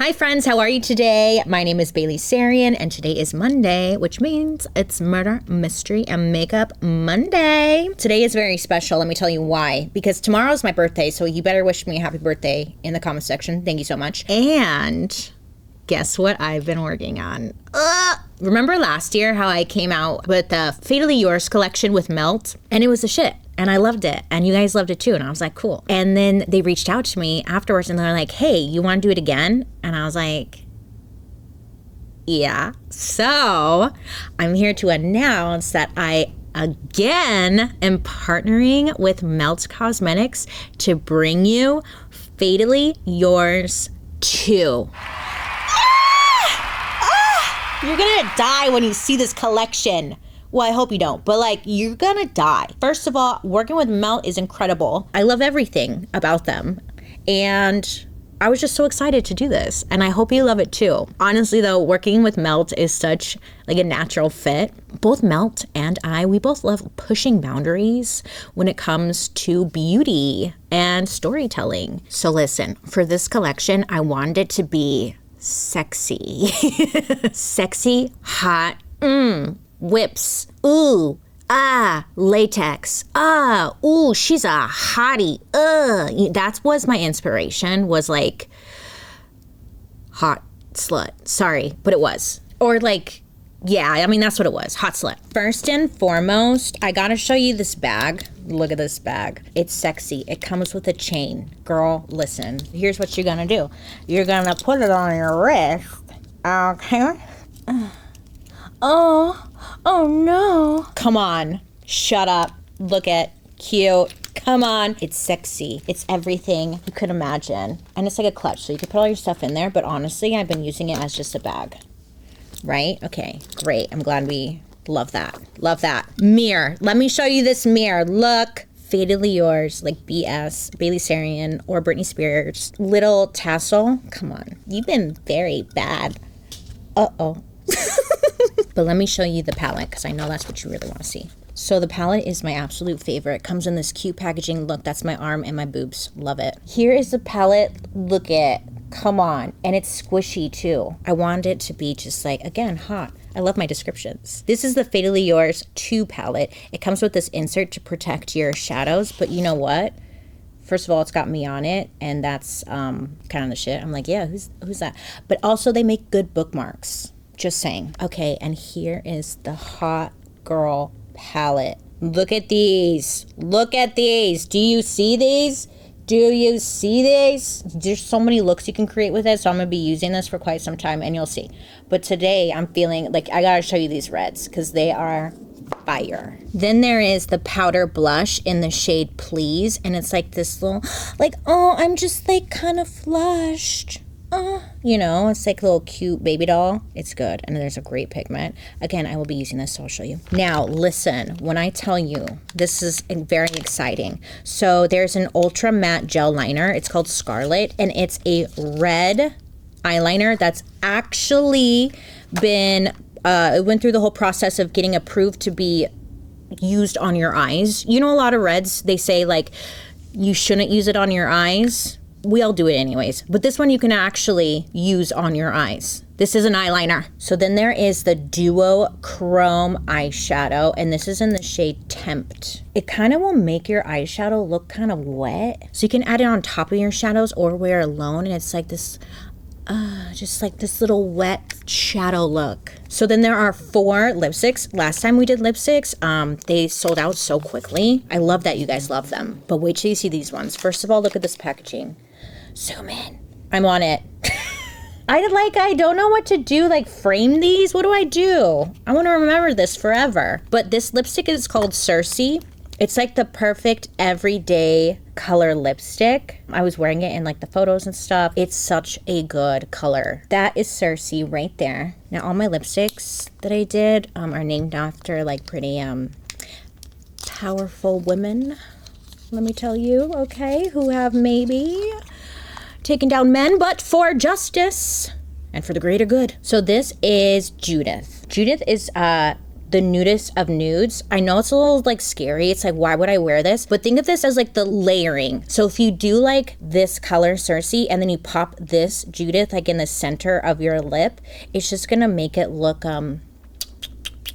Hi friends, how are you today? My name is Bailey Sarian and today is Monday, which means it's Murder, Mystery, and Makeup Monday. Today is very special, let me tell you why. Because tomorrow's my birthday, so you better wish me a happy birthday in the comment section. Thank you so much. And guess what I've been working on? Remember last year how I came out with the Fatally Yours collection with Melt? And it was a shit. And I loved it. And you guys loved it too. And I was like, cool. And then they reached out to me afterwards and they're like, hey, you want to do it again? And I was like, yeah. So I'm here to announce that I again am partnering with Melt Cosmetics to bring you Fatally Yours 2. You're gonna die when you see this collection. Well, I hope you don't, but like, you're gonna die. First of all, working with Melt is incredible. I love everything about them. And I was just so excited to do this. And I hope you love it too. Honestly though, working with Melt is such like a natural fit. Both Melt and we both love pushing boundaries when it comes to beauty and storytelling. So listen, for this collection, I wanted it to be sexy. Sexy, hot, whips, ooh, latex, ooh, she's a hottie, that was my inspiration, was like hot slut. Sorry, but it was. Or like, yeah, I mean, that's what it was, hot slut. First and foremost, I gotta show you this bag. Look at this bag. It's sexy. It comes with a chain. Girl, listen, here's what you're gonna do. You're gonna put it on your wrist, okay? Oh no. Come on, shut up. Look at cute. Come on. It's sexy. It's everything you could imagine. And it's like a clutch, so you can put all your stuff in there, but honestly, I've been using it as just a bag. Right? Okay, great. I'm glad we love that. Love that. Mirror. Let me show you this mirror. Look. Fatally Yours, like BS, Bailey Sarian, or Britney Spears. Little tassel. Come on. You've been very bad. Uh-oh. But let me show you the palette because I know that's what you really want to see. So the palette is my absolute favorite. It comes in this cute packaging. Look, that's my arm and my boobs. Love it. Here is the palette. Look it. Come on. And it's squishy too. I wanted it to be just like, again, hot. I love my descriptions. This is the Fatally Yours 2 palette. It comes with this insert to protect your shadows. But you know what? First of all, it's got me on it, and that's kind of the shit. I'm like, yeah, who's that? But also, they make good bookmarks. Just saying. Okay, and here is the hot girl palette. Look at these. Look at these. Do you see these? Do you see these? There's so many looks you can create with it, so I'm going to be using this for quite some time, and you'll see. But today, I'm feeling like I got to show you these reds because they are fire. Then there is the powder blush in the shade Please, and it's like this little, like, oh, I'm just like kind of flushed. You know, it's like a little cute baby doll. It's good. And there's a great pigment. Again, I will be using this, so I'll show you. Now, listen, when I tell you, this is very exciting. So there's an ultra matte gel liner. It's called Scarlet, and it's a red eyeliner that's actually been, it went through the whole process of getting approved to be used on your eyes. You know, a lot of reds, they say like, you shouldn't use it on your eyes. We all do it anyways, but this one you can actually use on your eyes. This is an eyeliner. So then there is the Duo Chrome eyeshadow, and this is in the shade Tempt. It kind of will make your eyeshadow look kind of wet. So you can add it on top of your shadows or wear it alone, and it's like this, just like this little wet shadow look. So then there are 4 lipsticks. Last time we did lipsticks, they sold out so quickly. I love that you guys love them, but wait till you see these ones. First of all, look at this packaging. Zoom in. I'm on it. I don't know what to do, like frame these. What do I do? I want to remember this forever. But this lipstick is called Cersei. It's like the perfect everyday color lipstick. I was wearing it in like the photos and stuff. It's such a good color. That is Cersei right there. Now all my lipsticks that I did are named after like pretty powerful women. Let me tell you, okay, who have maybe taken down men, but for justice and for the greater good. So this is Judith. Judith is the the nudist of nudes. I know it's a little like scary. It's like, why would I wear this? But think of this as like the layering. So if you do like this color Cersei and then you pop this Judith like in the center of your lip, it's just gonna make it look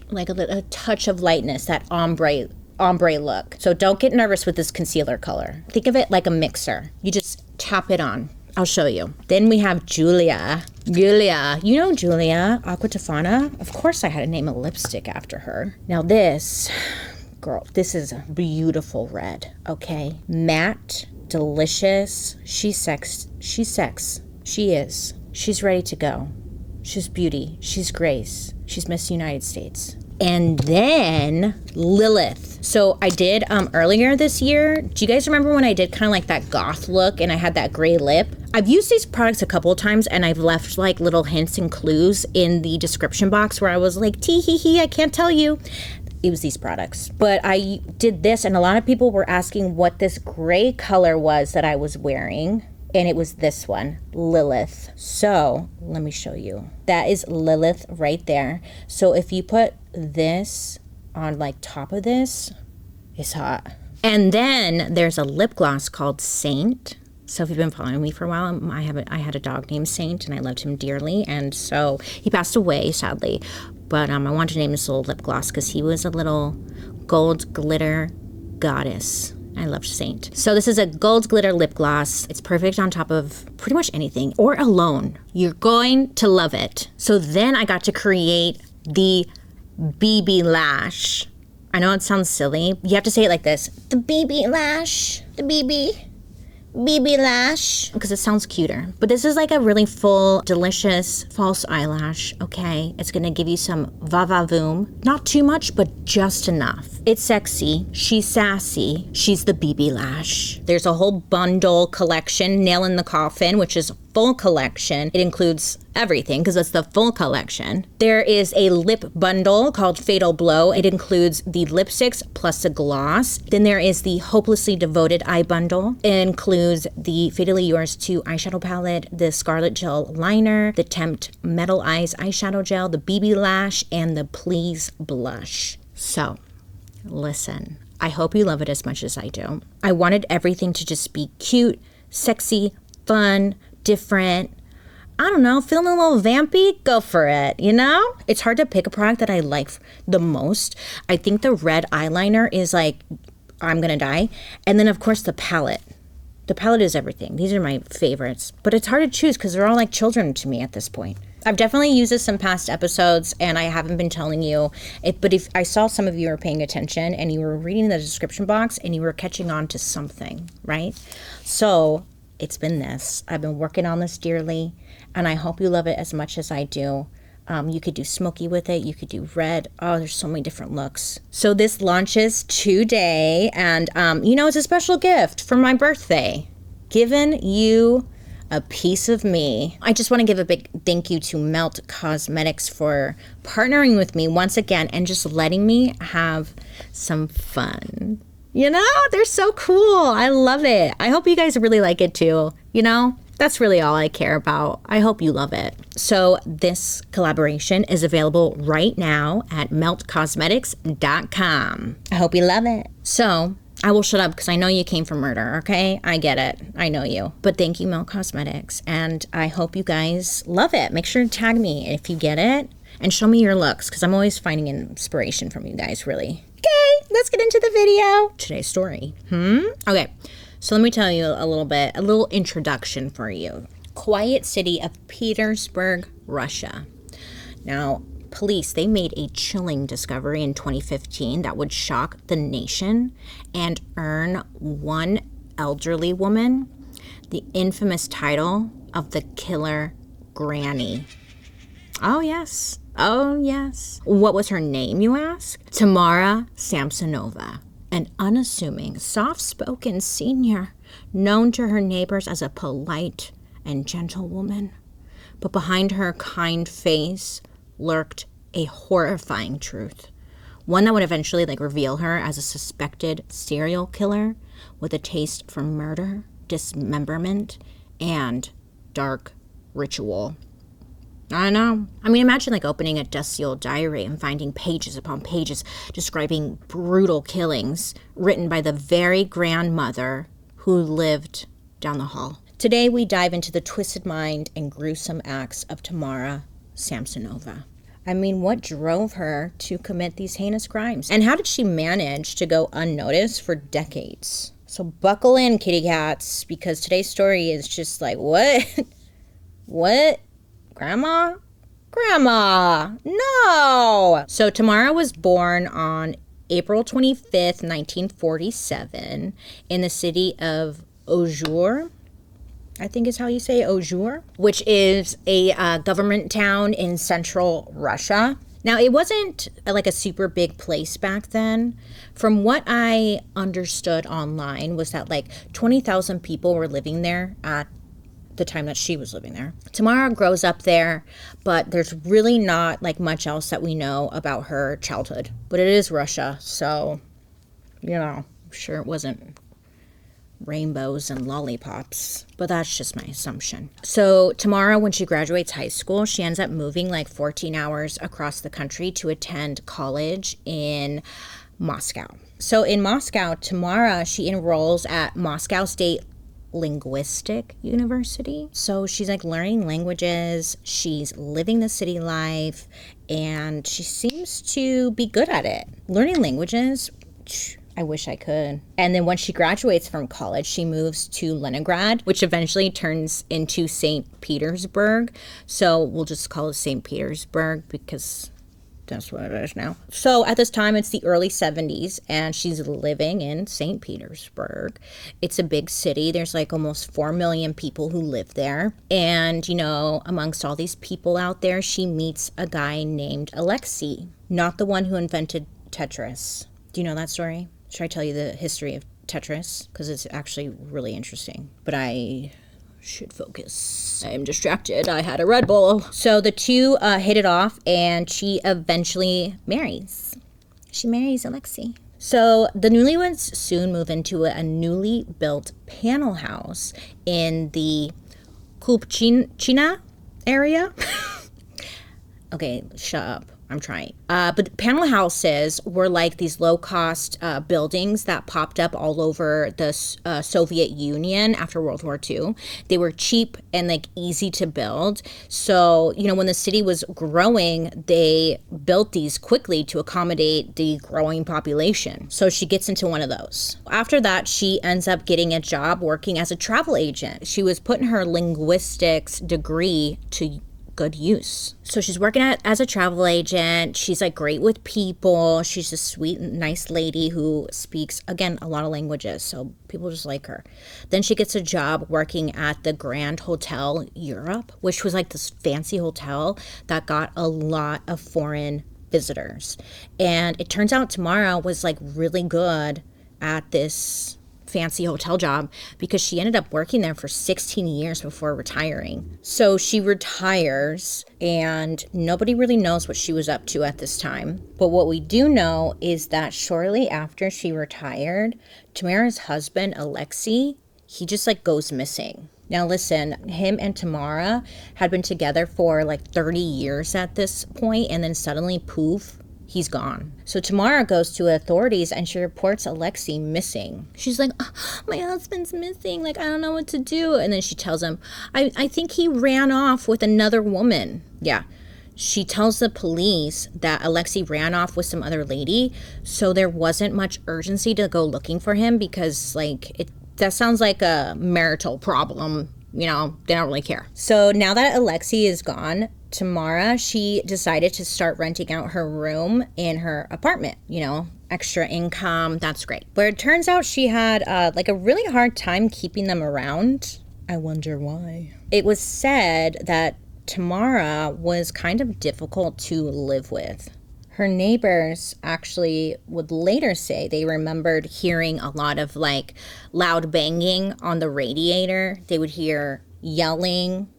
like a touch of lightness, that ombre look. So don't get nervous with this concealer color. Think of it like a mixer. You just tap it on. I'll show you. Then we have Julia. You know Julia Aqua Tofana? Of course I had to name a lipstick after her. Now this, girl, this is a beautiful red, okay? Matte, delicious. She's sex. She is. She's ready to go. She's beauty. She's grace. She's Miss United States. And then Lilith. So I did earlier this year. Do you guys remember when I did kind of like that goth look and I had that gray lip? I've used these products a couple of times and I've left like little hints and clues in the description box where I was like, tee hee hee, I can't tell you. It was these products. But I did this and a lot of people were asking what this gray color was that I was wearing. And it was this one, Lilith. So let me show you. That is Lilith right there. So if you put this on like top of this, it's hot. And then there's a lip gloss called Saint. So if you've been following me for a while, I had a dog named Saint and I loved him dearly. And so he passed away, sadly. But I wanted to name this little lip gloss because he was a little gold glitter goddess. I loved Saint. So this is a gold glitter lip gloss. It's perfect on top of pretty much anything or alone. You're going to love it. So then I got to create the BB lash. I know it sounds silly. You have to say it like this. The BB lash. The BB lash. Because it sounds cuter. But this is like a really full, delicious false eyelash, okay? It's gonna give you some va-va-voom. Not too much, but just enough. It's sexy. She's sassy. She's the BB lash. There's a whole bundle collection, Nail in the Coffin, which is full collection. It includes everything because it's the full collection. There is a lip bundle called Fatal Blow. It includes the lipsticks plus a gloss. Then there is the Hopelessly Devoted eye bundle. It includes the Fatally Yours 2 eyeshadow palette, the Scarlet Gel liner, the Tempt Metal Eyes eyeshadow gel, the BB lash, and the Please blush. So, listen. I hope you love it as much as I do. I wanted everything to just be cute, sexy, fun, different. I don't know, feeling a little vampy? Go for it, you know? It's hard to pick a product that I like the most. I think the red eyeliner is like, I'm gonna die. And then of course the palette. The palette is everything. These are my favorites. But it's hard to choose because they're all like children to me at this point. I've definitely used this in past episodes and I haven't been telling you it, but if I saw some of you were paying attention and you were reading the description box and you were catching on to something, right? So it's been this. I've been working on this dearly and I hope you love it as much as I do. You could do smoky with it. You could do red. Oh, there's so many different looks. So this launches today and you know, it's a special gift for my birthday. Giving you a piece of me. I just want to give a big thank you to Melt Cosmetics for partnering with me once again and just letting me have some fun. You know, they're so cool. I love it. I hope you guys really like it too. You know, that's really all I care about. I hope you love it. So this collaboration is available right now at meltcosmetics.com. I hope you love it. So I will shut up because I know you came for murder, okay? I get it. I know you. But thank you, Melt Cosmetics. And I hope you guys love it. Make sure to tag me if you get it. And show me your looks because I'm always finding inspiration from you guys, really. Okay, let's get into the video. Today's story. Okay, so let me tell you a little introduction for you. Quiet city of Petersburg, Russia. Now, police, they made a chilling discovery in 2015 that would shock the nation and earn one elderly woman the infamous title of the killer granny. Oh, yes. Oh, yes. What was her name, you ask? Tamara Samsonova, an unassuming, soft-spoken senior known to her neighbors as a polite and gentle woman. But behind her kind face lurked a horrifying truth, one that would eventually reveal her as a suspected serial killer with a taste for murder, dismemberment, and dark ritual. I know. I mean, imagine like opening a dusty old diary and finding pages upon pages describing brutal killings written by the very grandmother who lived down the hall. Today we dive into the twisted mind and gruesome acts of Tamara Samsonova. I mean, what drove her to commit these heinous crimes? And how did she manage to go unnoticed for decades? So buckle in, kitty cats, because today's story is just like, what? What? Grandma? Grandma! No! So Tamara was born on April 25th, 1947 in the city of Aujour, I think is how you say Aujour, which is a government town in central Russia. Now, it wasn't like a super big place back then. From what I understood online was that like 20,000 people were living there at the time that she was living there. Tamara grows up there, but there's really not like much else that we know about her childhood. But it is Russia, so, you know, I'm sure it wasn't rainbows and lollipops, but that's just my assumption. So Tamara, when she graduates high school, she ends up moving like 14 hours across the country to attend college in Moscow. So in Moscow, Tamara, she enrolls at Moscow State Linguistic University. So she's like learning languages, she's living the city life, and she seems to be good at it. Learning languages, I wish I could. And then once she graduates from college, she moves to Leningrad, which eventually turns into St. Petersburg. So we'll just call it St. Petersburg because that's what it is now. So at this time, it's the early 70s, and she's living in St. Petersburg. It's a big city. There's like almost 4 million people who live there. And, you know, amongst all these people out there, she meets a guy named Alexei, not the one who invented Tetris. Do you know that story? Should I tell you the history of Tetris? Because it's actually really interesting. But I should focus. I am distracted. I had a Red Bull. So the two hit it off, and she eventually marries. She marries Alexei. So the newlyweds soon move into a newly built panel house in the Kupchina area. Okay, shut up. I'm trying. But panel houses were like these low-cost buildings that popped up all over the Soviet Union after World War II. They were cheap and like easy to build. So, you know, when the city was growing, they built these quickly to accommodate the growing population. So she gets into one of those. After that, she ends up getting a job working as a travel agent. She was putting her linguistics degree to good use. So she's working as a travel agent. She's like great with people. She's a sweet, nice lady who speaks, again, a lot of languages. So people just like her. Then she gets a job working at the Grand Hotel Europe, which was like this fancy hotel that got a lot of foreign visitors. And it turns out Tamara was like really good at this fancy hotel job because she ended up working there for 16 years before retiring. So she retires, and nobody really knows what she was up to at this time. But what we do know is that shortly after she retired, Tamara's husband, Alexei, he just like goes missing. Now listen, him and Tamara had been together for like 30 years at this point, and then suddenly, poof, he's gone. So Tamara goes to authorities and she reports Alexei missing. She's like, oh, my husband's missing. Like, I don't know what to do. And then she tells him, I think he ran off with another woman. Yeah. She tells the police that Alexei ran off with some other lady. So there wasn't much urgency to go looking for him because like that sounds like a marital problem. You know, they don't really care. So now that Alexei is gone, Tamara, she decided to start renting out her room in her apartment, you know, extra income. That's great. But it turns out she had like a really hard time keeping them around. I wonder why. It was said that Tamara was kind of difficult to live with. Her neighbors actually would later say they remembered hearing a lot of like loud banging on the radiator. They would hear yelling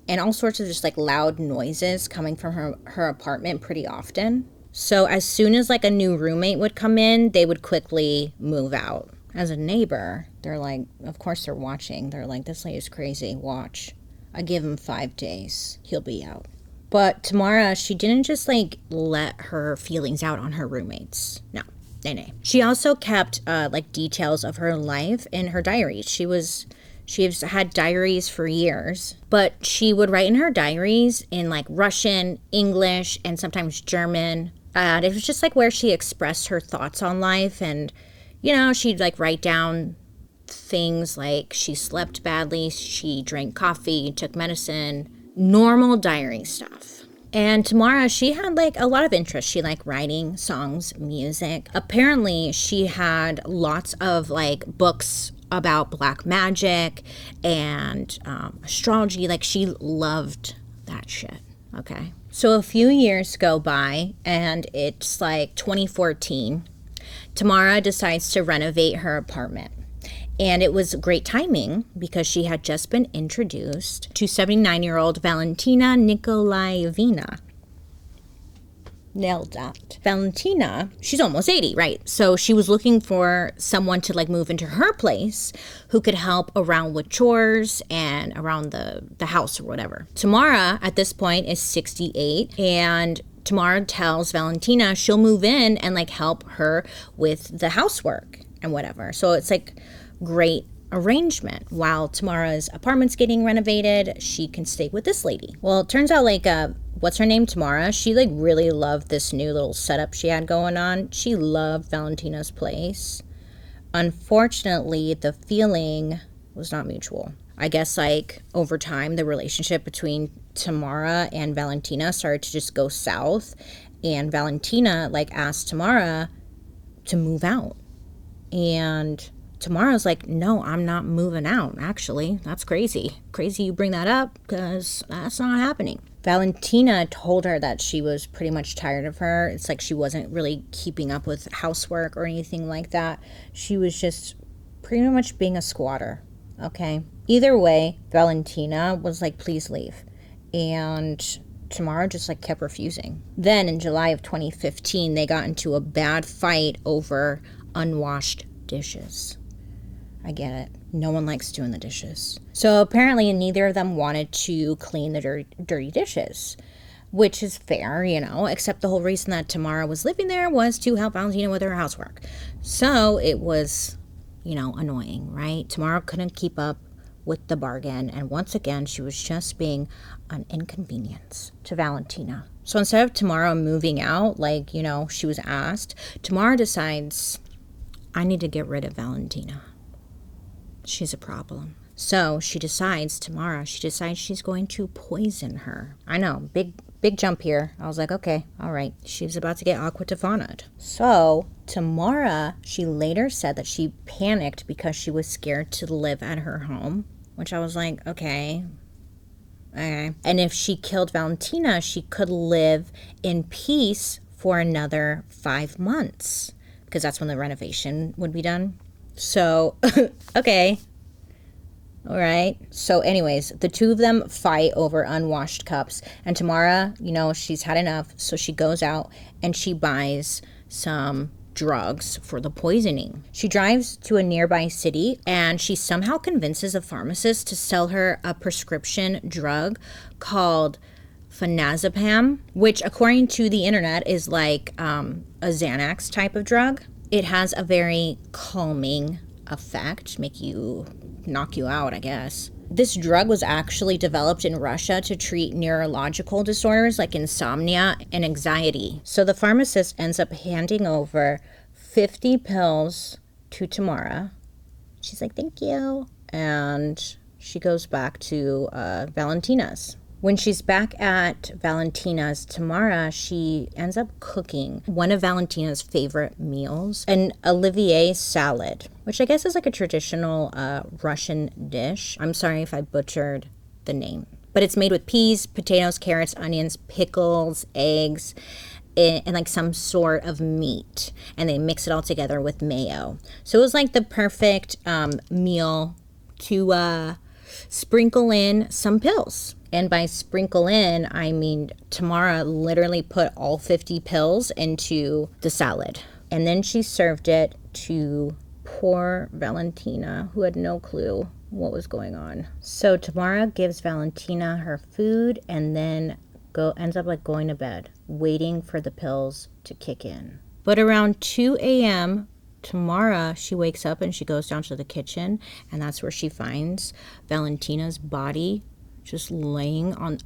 and all sorts of just like loud noises coming from her apartment pretty often. So as soon as like a new roommate would come in, they would quickly move out. As a neighbor, they're like, of course they're watching. They're like, this lady's crazy, watch. I give him 5 days, he'll be out. But Tamara, she didn't just like let her feelings out on her roommates. No. She also kept like details of her life in her diaries. She's had diaries for years, but she would write in her diaries in like Russian, English, and sometimes German. And it was just like where she expressed her thoughts on life. And, you know, she'd like write down things like she slept badly, she drank coffee, took medicine, normal diary stuff. And Tamara, she had like a lot of interest. She liked writing, songs, music. Apparently, she had lots of like books about black magic and astrology. Like she loved that shit. Okay. So a few years go by and it's like 2014. Tamara decides to renovate her apartment. And it was great timing because she had just been introduced to 79-year-old Valentina Nikolaevna. Nailed that. Valentina, she's almost 80, right? So she was looking for someone to like move into her place who could help around with chores and around the house or whatever. Tamara at this point is 68 and Tamara tells Valentina she'll move in and like help her with the housework and whatever. So it's like great arrangement. While Tamara's apartment's getting renovated, she can stay with this lady. Well, it turns out like what's her name, Tamara, she like really loved this new little setup she had going on. She loved Valentina's place. Unfortunately, the feeling was not mutual. I guess like over time the relationship between Tamara and Valentina started to just go south, and Valentina like asked Tamara to move out. And Tamara's like, no, I'm not moving out. Actually, that's crazy. Crazy you bring that up because that's not happening. Valentina told her that she was pretty much tired of her. It's like she wasn't really keeping up with housework or anything like that. She was just pretty much being a squatter. Okay. Either way, Valentina was like, please leave. And Tamara just like kept refusing. Then in July of 2015, they got into a bad fight over unwashed dishes. I get it. No one likes doing the dishes. So apparently neither of them wanted to clean the dirty dishes, which is fair, you know, except the whole reason that Tamara was living there was to help Valentina with her housework. So it was, you know, annoying, right? Tamara couldn't keep up with the bargain. And once again, she was just being an inconvenience to Valentina. So instead of Tamara moving out, like, you know, she was asked, Tamara decides, I need to get rid of Valentina. She's a problem. So she decides she's going to poison her. I know, big jump here. I was like, okay, all right. She was about to get aquatafanaed. So Tamara, she later said that she panicked because she was scared to live at her home, which I was like, okay. And if she killed Valentina, she could live in peace for another 5 months because that's when the renovation would be done. So, okay. All right. So anyways, the two of them fight over unwashed cups. And Tamara, you know, she's had enough. So she goes out and she buys some drugs for the poisoning. She drives to a nearby city and she somehow convinces a pharmacist to sell her a prescription drug called phenazepam, which according to the internet is like a Xanax type of drug. It has a very calming effect, knock you out, I guess. This drug was actually developed in Russia to treat neurological disorders like insomnia and anxiety. So the pharmacist ends up handing over 50 pills to Tamara. She's like, thank you. And she goes back to Valentina's. When she's back at Valentina's, Tamara, she ends up cooking one of Valentina's favorite meals, an Olivier salad, which I guess is like a traditional Russian dish. I'm sorry if I butchered the name. But it's made with peas, potatoes, carrots, onions, pickles, eggs, and like some sort of meat. And they mix it all together with mayo. So it was like the perfect meal to sprinkle in some pills. And by sprinkle in, I mean Tamara literally put all 50 pills into the salad. And then she served it to poor Valentina, who had no clue what was going on. So Tamara gives Valentina her food and then ends up like going to bed, waiting for the pills to kick in. But around 2 a.m., Tamara, she wakes up and she goes down to the kitchen, and that's where she finds Valentina's body just laying on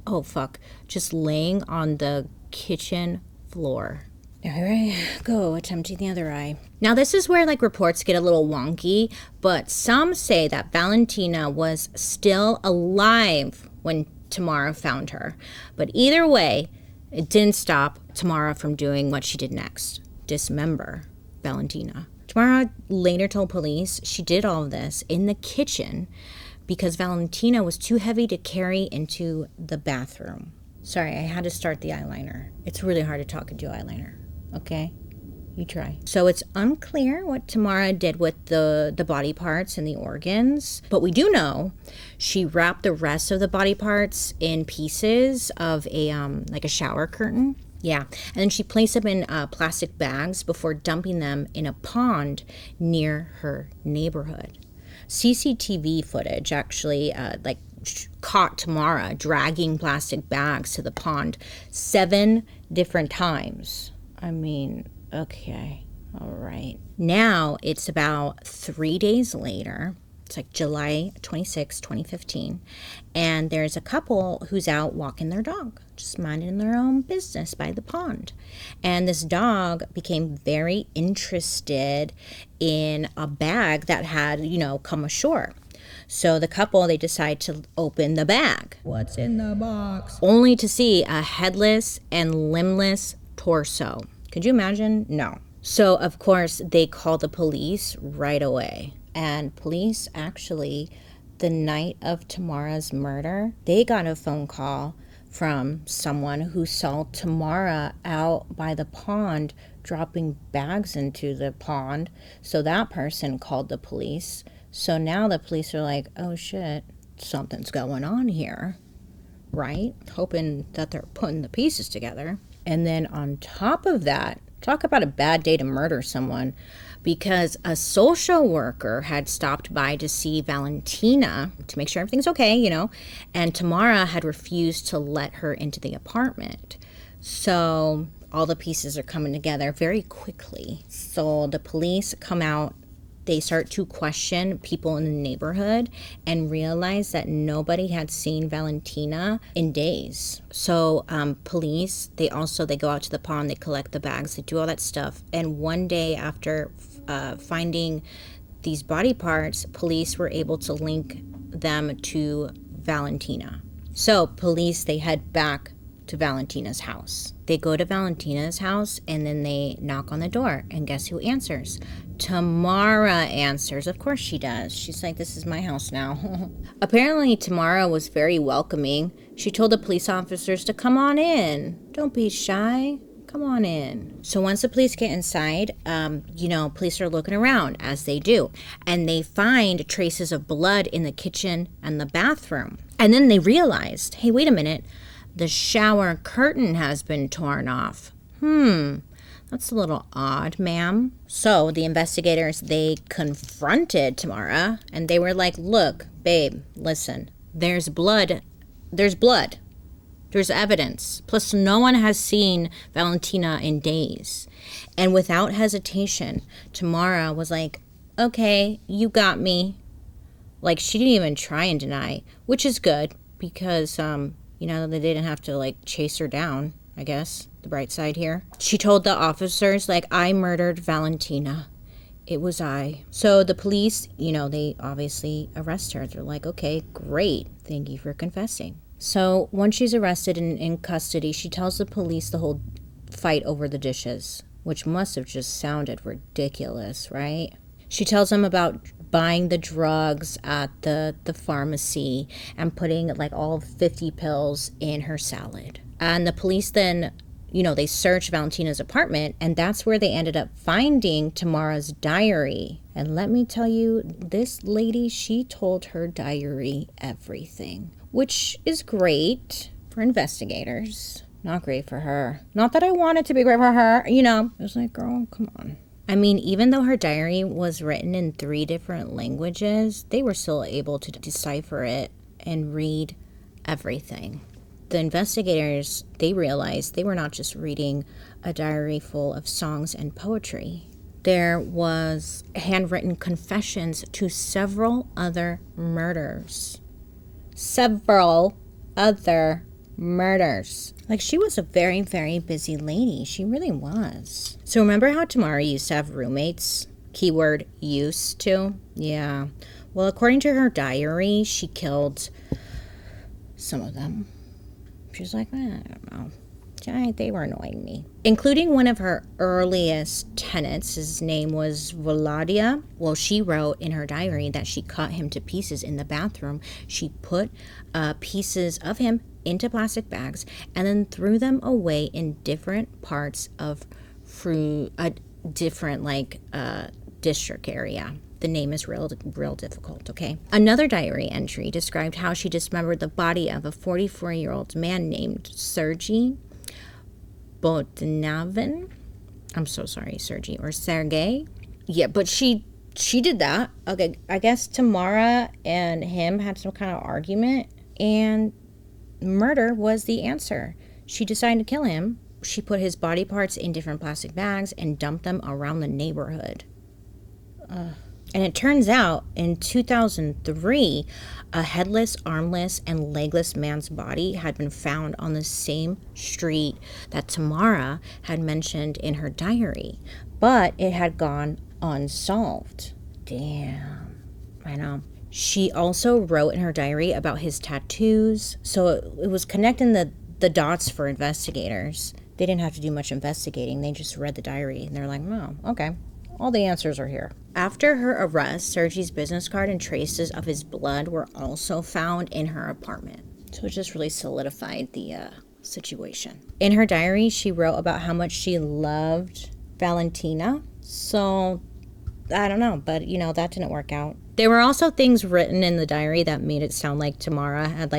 the kitchen floor. Here I go, attempting the other eye. Now, this is where like reports get a little wonky, but some say that Valentina was still alive when Tamara found her. But either way, it didn't stop Tamara from doing what she did next: dismember Valentina. Tamara later told police she did all of this in the kitchen because Valentina was too heavy to carry into the bathroom. Sorry, I had to start the eyeliner. It's really hard to talk and do eyeliner, okay? You try. So it's unclear what Tamara did with the body parts and the organs, but we do know she wrapped the rest of the body parts in pieces of a like a shower curtain. Yeah, and then she placed them in plastic bags before dumping them in a pond near her neighborhood. CCTV footage actually caught Tamara dragging plastic bags to the pond 7 different times. I mean, okay, all right. Now it's about 3 days later. It's like July 26, 2015. And there's a couple who's out walking their dog, just minding their own business by the pond. And this dog became very interested in a bag that had, come ashore. So the couple, they decide to open the bag. What's in the box? Only to see a headless and limbless torso. Could you imagine? No. So, of course, they call the police right away. And police actually, the night of Tamara's murder, they got a phone call from someone who saw Tamara out by the pond dropping bags into the pond. So that person called the police. So now the police are like, oh shit, something's going on here, right? Hoping that they're putting the pieces together. And then on top of that, talk about a bad day to murder someone, because a social worker had stopped by to see Valentina to make sure everything's okay, and Tamara had refused to let her into the apartment. So all the pieces are coming together very quickly. So the police come out. They start to question people in the neighborhood and realize that nobody had seen Valentina in days. So police, they go out to the pond, they collect the bags, they do all that stuff. And one day after finding these body parts, police were able to link them to Valentina. So police, they head back to Valentina's house. They go to Valentina's house and then they knock on the door. And guess who answers? Tamara answers. Of course she does. She's like, this is my house now. Apparently Tamara was very welcoming. She told the police officers to come on in. Don't be shy. Come on in. So once the police get inside, police are looking around, as they do. And they find traces of blood in the kitchen and the bathroom. And then they realized, hey, wait a minute. The shower curtain has been torn off. That's a little odd, ma'am. So the investigators, they confronted Tamara and they were like, look, babe, listen, there's blood. There's blood. There's evidence. Plus, no one has seen Valentina in days. And without hesitation, Tamara was like, okay, you got me. Like, she didn't even try and deny, which is good because, they didn't have to, chase her down, I guess, the bright side here. She told the officers, I murdered Valentina. It was I. So the police, they obviously arrest her. They're like, okay, great. Thank you for confessing. So once she's arrested and in custody, she tells the police the whole fight over the dishes, which must have just sounded ridiculous, right? She tells them about buying the drugs at the pharmacy and putting all 50 pills in her salad. And the police then, they searched Valentina's apartment, and that's where they ended up finding Tamara's diary. And let me tell you, this lady, she told her diary everything, which is great for investigators. Not great for her. Not that I want it to be great for her, It was like, girl, come on. I mean, even though her diary was written in 3 different languages, they were still able to decipher it and read everything. the investigators, they realized they were not just reading a diary full of songs and poetry. There was handwritten confessions to several other murders. Several other murders. Like, she was a very, very busy lady. She really was. So remember how Tamara used to have roommates? Keyword used to. Yeah. Well, according to her diary, she killed some of them. She's like, I don't know. They were annoying me. Including one of her earliest tenants. His name was Vladia. Well, she wrote in her diary that she cut him to pieces in the bathroom. She put pieces of him into plastic bags and then threw them away in different parts of different district area. The name is real difficult, okay? Another diary entry described how she dismembered the body of a 44-year-old man named Sergei Botnavin. I'm so sorry, Sergei or Sergei. Yeah, but she did that. Okay, I guess Tamara and him had some kind of argument, and murder was the answer. She decided to kill him. She put his body parts in different plastic bags and dumped them around the neighborhood. And it turns out in 2003, a headless, armless, and legless man's body had been found on the same street that Tamara had mentioned in her diary, but it had gone unsolved. Damn, I know. She also wrote in her diary about his tattoos, so it was connecting the dots for investigators. They didn't have to do much investigating. They just read the diary, and they're like, oh, okay. All the answers are here. After her arrest, Sergei's business card and traces of his blood were also found in her apartment. So it just really solidified the situation. In her diary, she wrote about how much she loved Valentina. So, I don't know, but, that didn't work out. There were also things written in the diary that made it sound like Tamara had,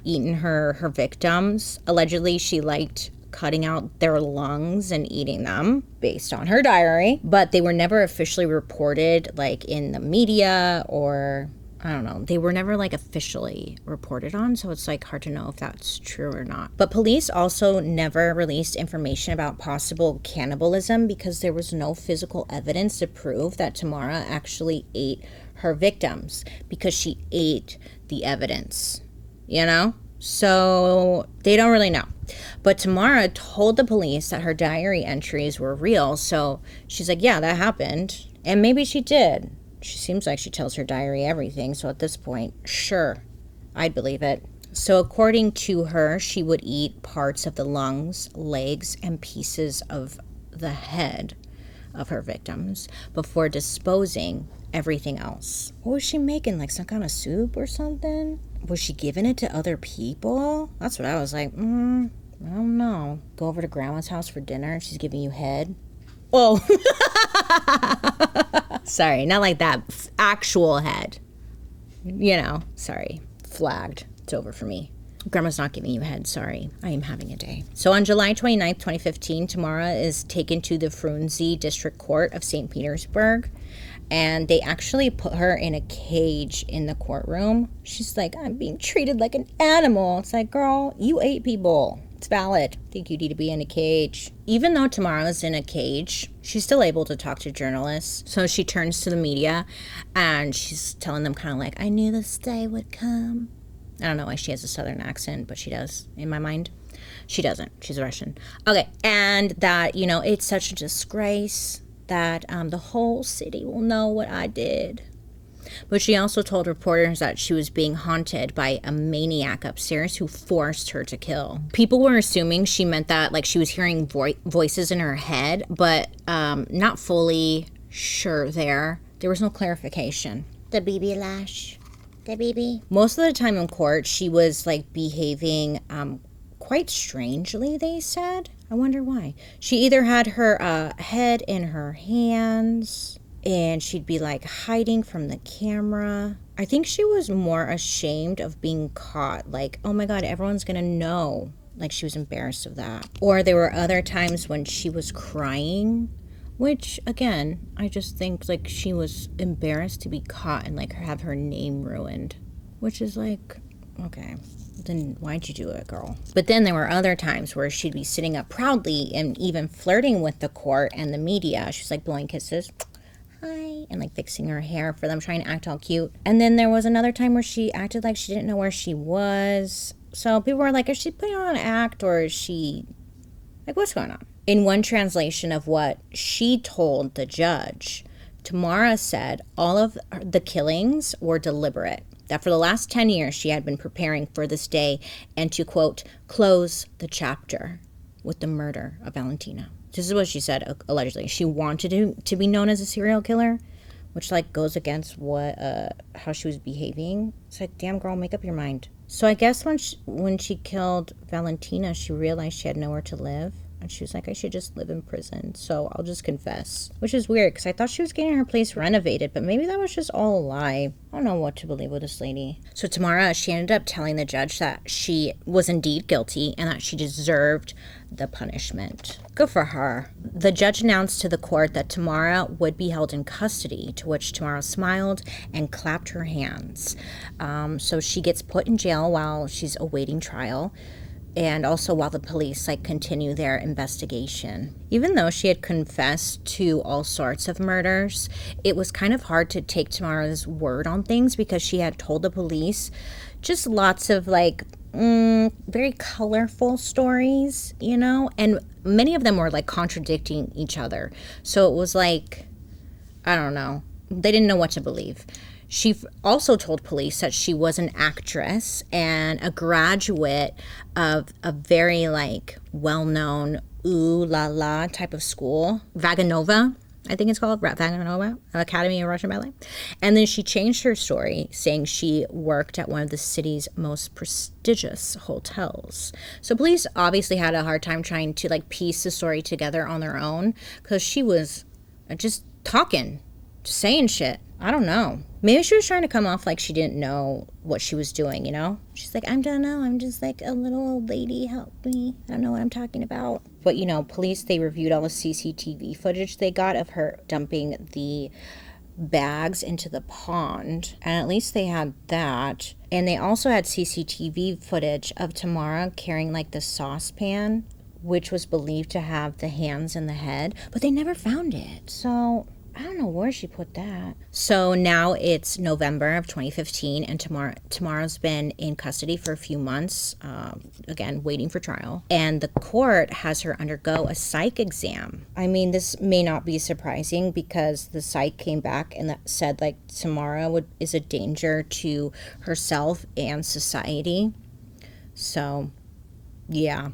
eaten her victims. Allegedly, she liked cutting out their lungs and eating them, based on her diary, but they were never officially reported in the media, or I don't know, they were never officially reported on, so it's hard to know if that's true or not. But police also never released information about possible cannibalism because there was no physical evidence to prove that Tamara actually ate her victims, because she ate the evidence, So they don't really know. But Tamara told the police that her diary entries were real. So she's like, yeah, that happened. And maybe she did. She seems like she tells her diary everything. So at this point, sure, I'd believe it. So according to her, she would eat parts of the lungs, legs, and pieces of the head of her victims before disposing everything else. What was she making? Some kind of soup or something? Was she giving it to other people? That's what I was like, I don't know. Go over to grandma's house for dinner and she's giving you head? Oh. Sorry, not like that. Actual head. Sorry. Flagged. It's over for me. Grandma's not giving you head, sorry. I am having a day. So on July 29th, 2015, Tamara is taken to the Frunze District Court of St. Petersburg. And they actually put her in a cage in the courtroom. She's like, I'm being treated like an animal. It's like, girl, you ate people. It's valid. I think you need to be in a cage. Even though Tamara's in a cage, she's still able to talk to journalists. So she turns to the media and she's telling them I knew this day would come. I don't know why she has a southern accent, but she does in my mind. She doesn't. She's Russian. Okay. And that, it's such a disgrace that the whole city will know what I did. But she also told reporters that she was being haunted by a maniac upstairs who forced her to kill. People were assuming she meant that she was hearing voices in her head, but not fully sure there. There was no clarification. The BB lash. The BB. Most of the time in court, she was behaving quite strangely, they said. I wonder why. She either had her head in her hands and she'd be hiding from the camera. I think she was more ashamed of being caught. Oh my God, everyone's gonna know. She was embarrassed of that. Or there were other times when she was crying, which again, I just think she was embarrassed to be caught and have her name ruined, which is okay. Then why'd you do it, girl? But then there were other times where she'd be sitting up proudly and even flirting with the court and the media. She's like blowing kisses, hi, and like fixing her hair for them, trying to act all cute. And then there was another time where she acted like she didn't know where she was. So people were like, is she putting on an act, or is she, like, what's going on? In one translation of what she told the judge, Tamara said all of the killings were deliberate, that for the last 10 years she had been preparing for this day and to, quote, close the chapter with the murder of Valentina. This is what she said, allegedly. She wanted to be known as a serial killer, which, like, goes against what how she was behaving. It's like, damn, girl, make up your mind. So I guess when she killed Valentina, she realized she had nowhere to live. And she was like, I should just live in prison, so I'll just confess. Which is weird, because I thought she was getting her place renovated, but maybe that was just all a lie. I don't know what to believe with this lady. So Tamara, she ended up telling the judge that she was indeed guilty and that she deserved the punishment. Good for her. The judge announced to the court that Tamara would be held in custody, to which Tamara smiled and clapped her hands. So she gets put in jail while she's awaiting trial, and also while the police continue their investigation. Even though she had confessed to all sorts of murders, it was kind of hard to take Tamara's word on things, because she had told the police just lots of very colorful stories, and many of them were contradicting each other. So it was I don't know, they didn't know what to believe. She also told police that she was an actress and a graduate of a very well-known ooh la la type of school, Vaganova, I think it's called, Vaganova Academy of Russian Ballet. And then she changed her story, saying she worked at one of the city's most prestigious hotels. So police obviously had a hard time trying to piece the story together on their own, because she was just talking, just saying shit. I don't know. Maybe she was trying to come off like she didn't know what she was doing, She's like, I don't know. I'm just a little old lady. Help me. I don't know what I'm talking about. But, police, they reviewed all the CCTV footage they got of her dumping the bags into the pond. And at least they had that. And they also had CCTV footage of Tamara carrying the saucepan, which was believed to have the hands and the head. But they never found it. So I don't know where she put that. So now it's November of 2015, and Tamara's been in custody for a few months, again, waiting for trial. And the court has her undergo a psych exam. I mean, this may not be surprising, because the psych came back and that said, Tamara is a danger to herself and society. So, yeah,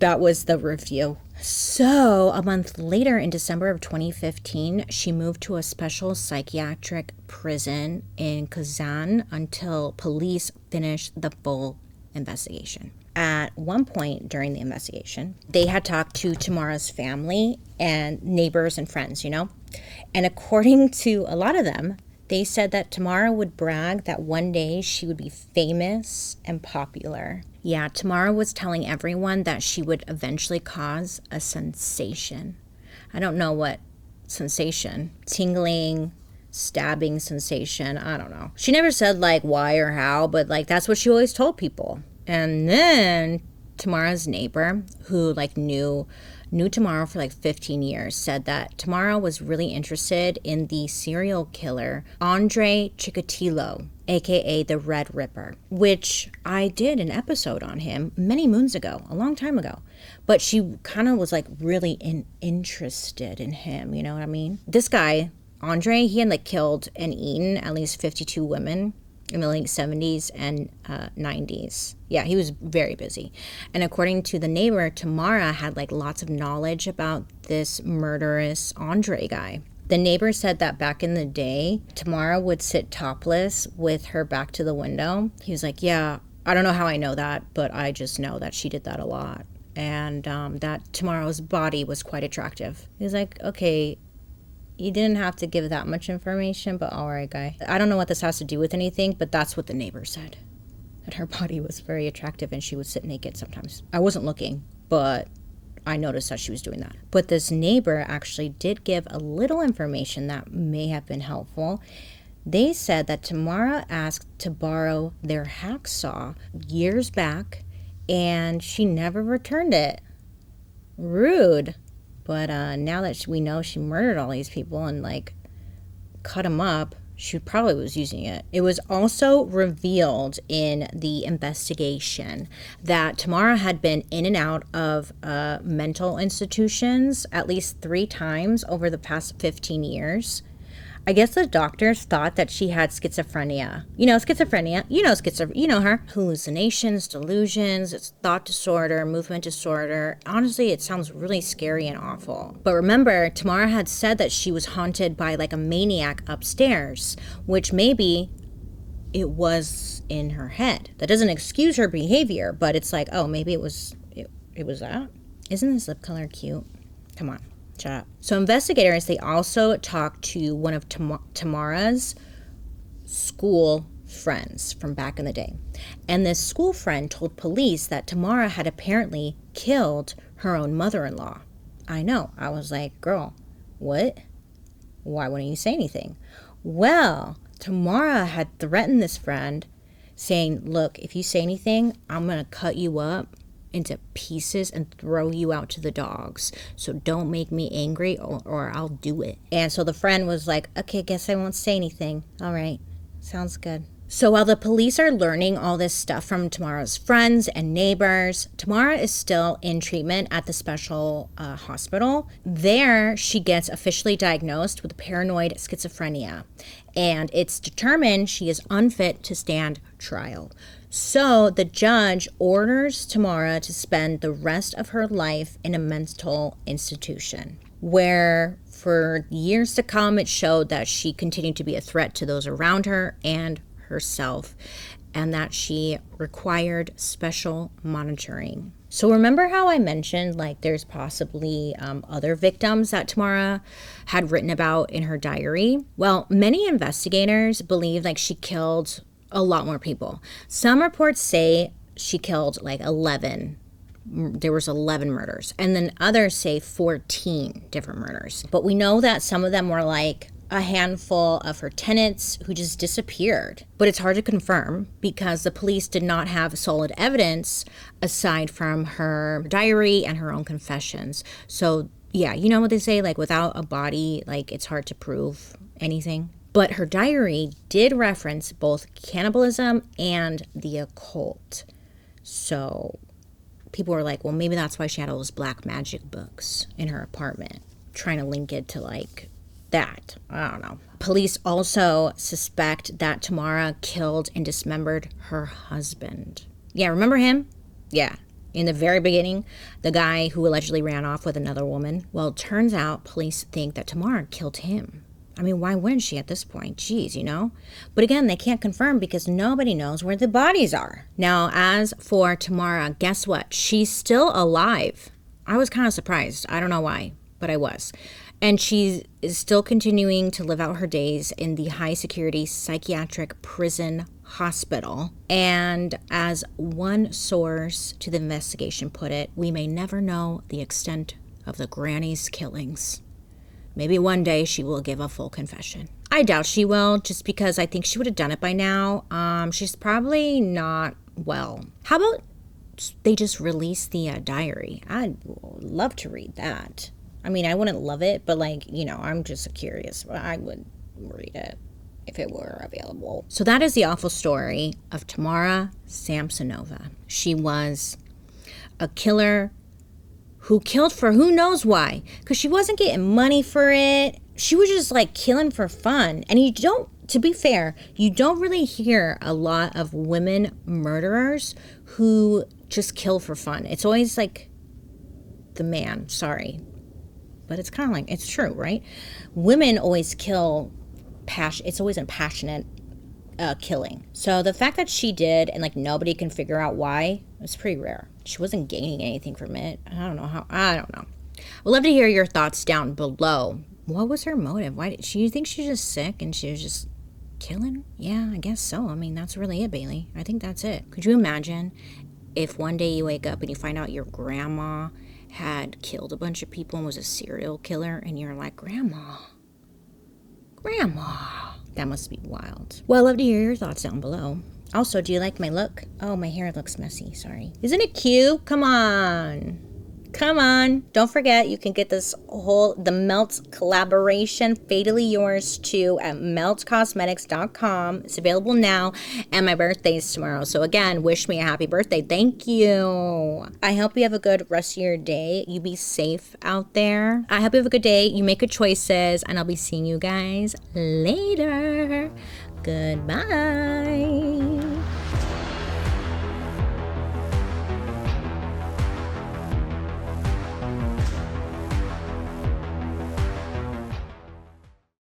that was the review. So, a month later, in December of 2015, she moved to a special psychiatric prison in Kazan until police finished the full investigation. At one point during the investigation, they had talked to Tamara's family and neighbors and friends, And according to a lot of them, they said that Tamara would brag that one day she would be famous and popular. Yeah, Tamara was telling everyone that she would eventually cause a sensation. I don't know what sensation. Tingling, stabbing sensation. I don't know. She never said why or how, but that's what she always told people. And then Tamara's neighbor, who knew Tamara for 15 years, said that Tamara was really interested in the serial killer Andre Chikatilo, aka the Red Ripper, which I did an episode on him many moons ago, a long time ago. But she kind of was really interested in him, you know what I mean? This guy, Andre, he had killed and eaten at least 52 women in the late 70s and 90s. Yeah, he was very busy. And according to the neighbor, Tamara had lots of knowledge about this murderous Andre guy. The neighbor said that back in the day, Tamara would sit topless with her back to the window. He was like, yeah, I don't know how I know that, but I just know that she did that a lot. And that Tamara's body was quite attractive. He was like, okay, you didn't have to give that much information, but all right, guy. I don't know what this has to do with anything, but that's what the neighbor said. That her body was very attractive and she would sit naked sometimes. I wasn't looking, but I noticed that she was doing that. But this neighbor actually did give a little information that may have been helpful. They said that Tamara asked to borrow their hacksaw years back, and she never returned it. Rude. But now that we know she murdered all these people and, like, cut them up, she probably was using it. It was also revealed in the investigation that Tamara had been in and out of mental institutions at least 3 times over the past 15 years. I guess the doctors thought that she had schizophrenia. You know, schizophrenia. You know her. Hallucinations, delusions, it's thought disorder, movement disorder. Honestly, it sounds really scary and awful. But remember, Tamara had said that she was haunted by like a maniac upstairs, which maybe it was in her head. That doesn't excuse her behavior, but it's like, oh, maybe it was that. Isn't this lip color cute? Come on. Shut up. So investigators, they also talked to one of Tamara's school friends from back in the day. And this school friend told police that Tamara had apparently killed her own mother-in-law. I know. I was like, girl, what? Why wouldn't you say anything? Well, Tamara had threatened this friend saying, look, if you say anything, I'm going to cut you up into pieces and throw you out to the dogs. So don't make me angry or I'll do it. And so the friend was like, okay, guess I won't say anything. All right, sounds good. So while the police are learning all this stuff from Tamara's friends and neighbors, Tamara is still in treatment at the special hospital. There, she gets officially diagnosed with paranoid schizophrenia, and it's determined she is unfit to stand trial. So the judge orders Tamara to spend the rest of her life in a mental institution, where for years to come, it showed that she continued to be a threat to those around her and herself, and that she required special monitoring. So remember how I mentioned like there's possibly other victims that Tamara had written about in her diary? Well, many investigators believe like she killed a lot more people. Some reports say she killed like 11. There was 11 murders, and then others say 14 different murders. But we know that some of them were like a handful of her tenants who just disappeared. But it's hard to confirm because the police did not have solid evidence aside from her diary and her own confessions. So yeah, you know what they say, like without a body, like it's hard to prove anything. But her diary did reference both cannibalism and the occult. So people were like, well, maybe that's why she had all those black magic books in her apartment, trying to link it to like that. I don't know. Police also suspect that Tamara killed and dismembered her husband. Yeah, remember him? Yeah. In the very beginning, the guy who allegedly ran off with another woman. Well, it turns out police think that Tamara killed him. I mean, why wouldn't she at this point? Jeez, you know? But again, they can't confirm because nobody knows where the bodies are. Now, as for Tamara, guess what? She's still alive. I was kind of surprised. I don't know why, but I was. And she is still continuing to live out her days in the high-security psychiatric prison hospital. And as one source to the investigation put it, we may never know the extent of the granny's killings. Maybe one day she will give a full confession. I doubt she will, just because I think she would have done it by now. She's probably not well. How about they just release the diary? I'd love to read that. I mean, I wouldn't love it, but like, you know, I'm just curious. I would read it if it were available. So that is the awful story of Tamara Samsonova. She was a killer who killed for who knows why, because she wasn't getting money for it. She was just like killing for fun. And you don't, to be fair, you don't really hear a lot of women murderers who just kill for fun. It's always like the man, sorry. But it's kind of like, it's true, right? Women always kill, it's always a passionate killing. So the fact that she did and like nobody can figure out why, it's pretty rare. She wasn't gaining anything from it. I don't know. I'd love to hear your thoughts down below. What was her motive? Why did she, you think she's just sick and she was just killing? Yeah, I guess so. I mean, that's really it, Bailey. I think that's it. Could you imagine if one day you wake up and you find out your grandma had killed a bunch of people and was a serial killer, and you're like, Grandma, That must be wild. Well, I'd love to hear your thoughts down below. Also, do you like my look? Oh, my hair looks messy, sorry. Isn't it cute? Come on. Come on. Don't forget, you can get the Melt collaboration, Fatally Yours too, at meltcosmetics.com. It's available now, and my birthday is tomorrow. So again, wish me a happy birthday. Thank you. I hope you have a good rest of your day. You be safe out there. I hope you have a good day. You make good choices, and I'll be seeing you guys later. Goodbye.